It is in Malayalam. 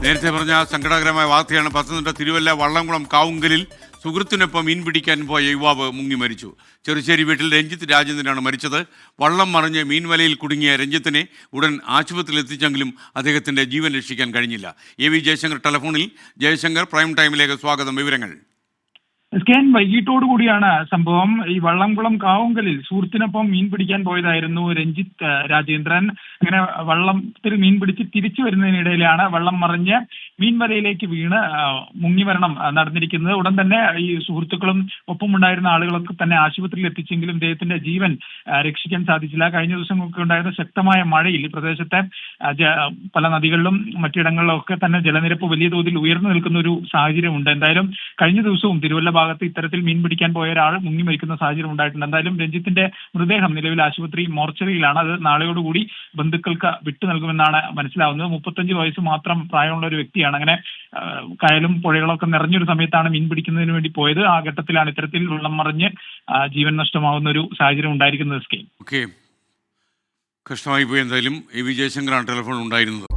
നേരത്തെ പറഞ്ഞ സങ്കടകരമായ വാർത്തയാണ്. പത്തനംതിട്ട തിരുവല്ല വള്ളംകുളം കാവുങ്കലിൽ സുഹൃത്തിനൊപ്പം മീൻ പിടിക്കാൻ പോയ യുവാവ് മുങ്ങി മരിച്ചു. ചെറുശ്ശേരി വീട്ടിൽ രഞ്ജിത്ത് രാജേന്ദ്രനാണ് മരിച്ചത്. വള്ളം മറിഞ്ഞ് മീൻവലയിൽ കുടുങ്ങിയ രഞ്ജിത്തിനെ ഉടൻ ആശുപത്രിയിൽ എത്തിച്ചെങ്കിലും അദ്ദേഹത്തിന്റെ ജീവൻ രക്ഷിക്കാൻ കഴിഞ്ഞില്ല. AV ജയശങ്കർ ടെലിഫോണിൽ. ജയശങ്കർ, പ്രൈം ടൈമിലേക്ക് സ്വാഗതം. വിവരങ്ങൾ. വൈകിട്ടോടുകൂടിയാണ് സംഭവം. ഈ വള്ളംകുളം കാവുങ്കലിൽ സുഹൃത്തിനൊപ്പം മീൻ പിടിക്കാൻ പോയതായിരുന്നു രഞ്ജിത്ത് രാജേന്ദ്രൻ. അങ്ങനെ വള്ളത്തിൽ മീൻ പിടിച്ച് തിരിച്ചു വരുന്നതിനിടയിലാണ് വള്ളം മറിഞ്ഞ് മീൻവലയിലേക്ക് വീണ് മുങ്ങിമരണം നടന്നിരിക്കുന്നത്. ഉടൻ തന്നെ ഈ സുഹൃത്തുക്കളും ഒപ്പമുണ്ടായിരുന്ന ആളുകളൊക്കെ തന്നെ ആശുപത്രിയിൽ എത്തിച്ചെങ്കിലും ഇദ്ദേഹത്തിന്റെ ജീവൻ രക്ഷിക്കാൻ സാധിച്ചില്ല. കഴിഞ്ഞ ദിവസങ്ങളൊക്കെ ഉണ്ടായിരുന്ന ശക്തമായ മഴയിൽ പ്രദേശത്തെ പല നദികളിലും മറ്റിടങ്ങളിലും ഒക്കെ തന്നെ ജലനിരപ്പ് വലിയ തോതിൽ ഉയർന്നു നിൽക്കുന്ന ഒരു സാഹചര്യമുണ്ട്. എന്തായാലും കഴിഞ്ഞ ദിവസവും തിരുവല്ല ഭാഗത്ത് ഇത്തരത്തിൽ മീൻ പിടിക്കാൻ പോയ ഒരാൾ മുങ്ങി മരിക്കുന്ന സാഹചര്യം ഉണ്ടായിട്ടുണ്ട്. എന്തായാലും രഞ്ജിത്തിന്റെ മൃതദേഹം നിലവിൽ ആശുപത്രി മോർച്ചറിയിലാണ്. അത് നാളെയോടുകൂടി ബന്ധുക്കൾക്ക് വിട്ടു നൽകുമെന്നാണ് മനസ്സിലാവുന്നത്. 35 വയസ്സ് മാത്രം പ്രായമുള്ള ഒരു വ്യക്തിയാണ്. അങ്ങനെ കായലും പുഴകളൊക്കെ നിറഞ്ഞൊരു സമയത്താണ് മീൻ പിടിക്കുന്നതിന് വേണ്ടി പോയത്. ആ ഘട്ടത്തിലാണ് ഇത്തരത്തിൽ വെള്ളം മറിഞ്ഞ് ജീവൻ നഷ്ടമാവുന്ന ഒരു സാഹചര്യം ഉണ്ടായിരിക്കുന്നത്. കഷ്ടമായി പോയി. എന്തായാലും AV ജയശങ്കറാണ് ടെലിഫോൺ ഉണ്ടായിരുന്നത്.